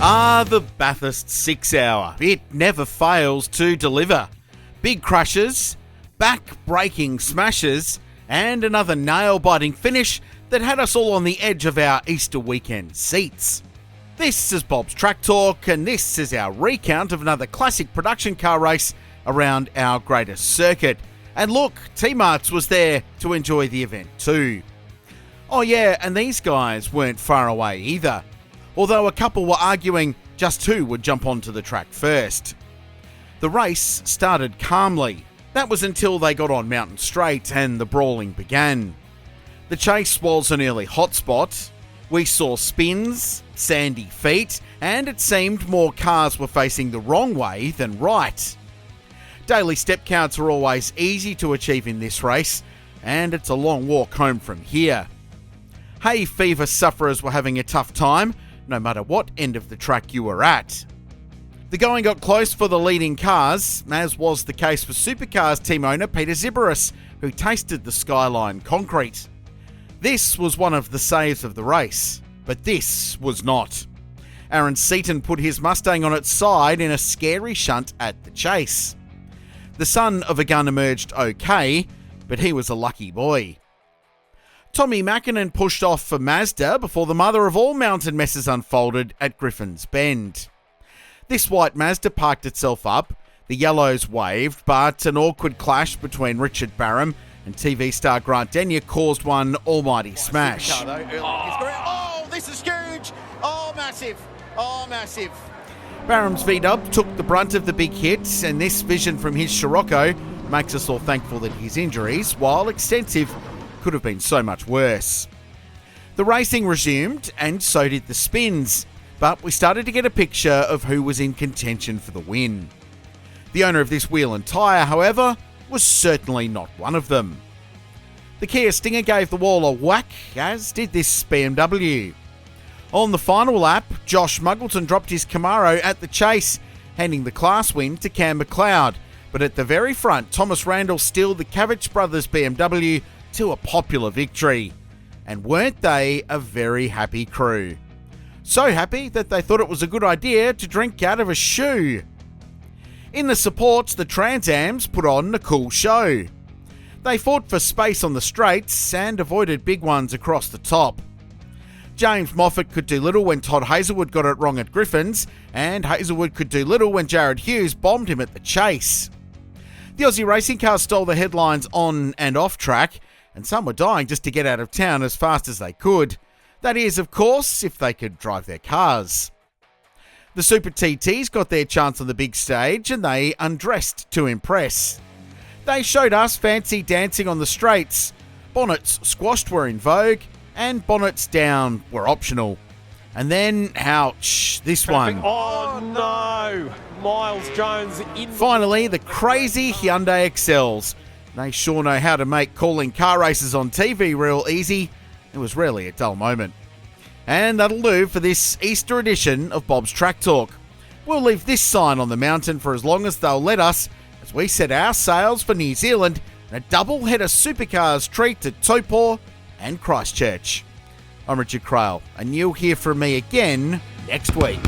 The Bathurst 6 Hour. It never fails to deliver. Big crushes, back-breaking smashes, and another nail-biting finish that had us all on the edge of our Easter weekend seats. This is Bob's Track Talk, and this is our recount of another classic production car race around our greatest circuit. And look, T-Marts was there to enjoy the event too. Oh yeah, and these guys weren't far away either, although a couple were arguing just who would jump onto the track first. The race started calmly. That was until they got on Mountain Straight and the brawling began. The chase was an early hotspot. We saw spins, sandy feet, and it seemed more cars were facing the wrong way than right. Daily step counts are always easy to achieve in this race, and it's a long walk home from here. Hay fever sufferers were having a tough time, no matter what end of the track you were at. The going got close for the leading cars, as was the case for Supercars team owner Peter Ziberis, who tasted the Skyline concrete. This was one of the saves of the race, but this was not. Aaron Seaton put his Mustang on its side in a scary shunt at the chase. The son of a gun emerged okay, but he was a lucky boy. Tommy Mackinnon pushed off for Mazda before the mother of all mountain messes unfolded at Griffin's Bend. This white Mazda parked itself up, the yellows waved, but an awkward clash between Richard Barham and TV star Grant Denyer caused one almighty smash. Oh, this is huge! Oh, massive! Oh, massive! Barham's V-Dub took the brunt of the big hits, and this vision from his Scirocco makes us all thankful that his injuries, while extensive, could have been so much worse. The racing resumed, and so did the spins, but we started to get a picture of who was in contention for the win. The owner of this wheel and tyre, however, was certainly not one of them. The Kia Stinger gave the wall a whack, as did this BMW. On the final lap, Josh Muggleton dropped his Camaro at the chase, handing the class win to Cam McLeod, but at the very front, Thomas Randall steeled the Cavich Brothers BMW to a popular victory. And weren't they a very happy crew? So happy that they thought it was a good idea to drink out of a shoe. In the supports, the Trans-Ams put on a cool show. They fought for space on the straights and avoided big ones across the top. James Moffat could do little when Todd Hazelwood got it wrong at Griffin's, and Hazelwood could do little when Jared Hughes bombed him at the chase. The Aussie racing cars stole the headlines on and off track, and some were dying just to get out of town as fast as they could. That is, of course, if they could drive their cars. The Super TTs got their chance on the big stage, and they undressed to impress. They showed us fancy dancing on the straights. Bonnets squashed were in vogue, and bonnets down were optional. And then, ouch, this one. Oh no! Miles Jones in. Finally, the crazy Hyundai Excels. They sure know how to make calling car races on TV real easy. It was rarely a dull moment. And that'll do for this Easter edition of Bob's Track Talk. We'll leave this sign on the mountain for as long as they'll let us, as we set our sails for New Zealand and a double-header supercars treat to Taupo and Christchurch. I'm Richard Crail, and you'll hear from me again next week.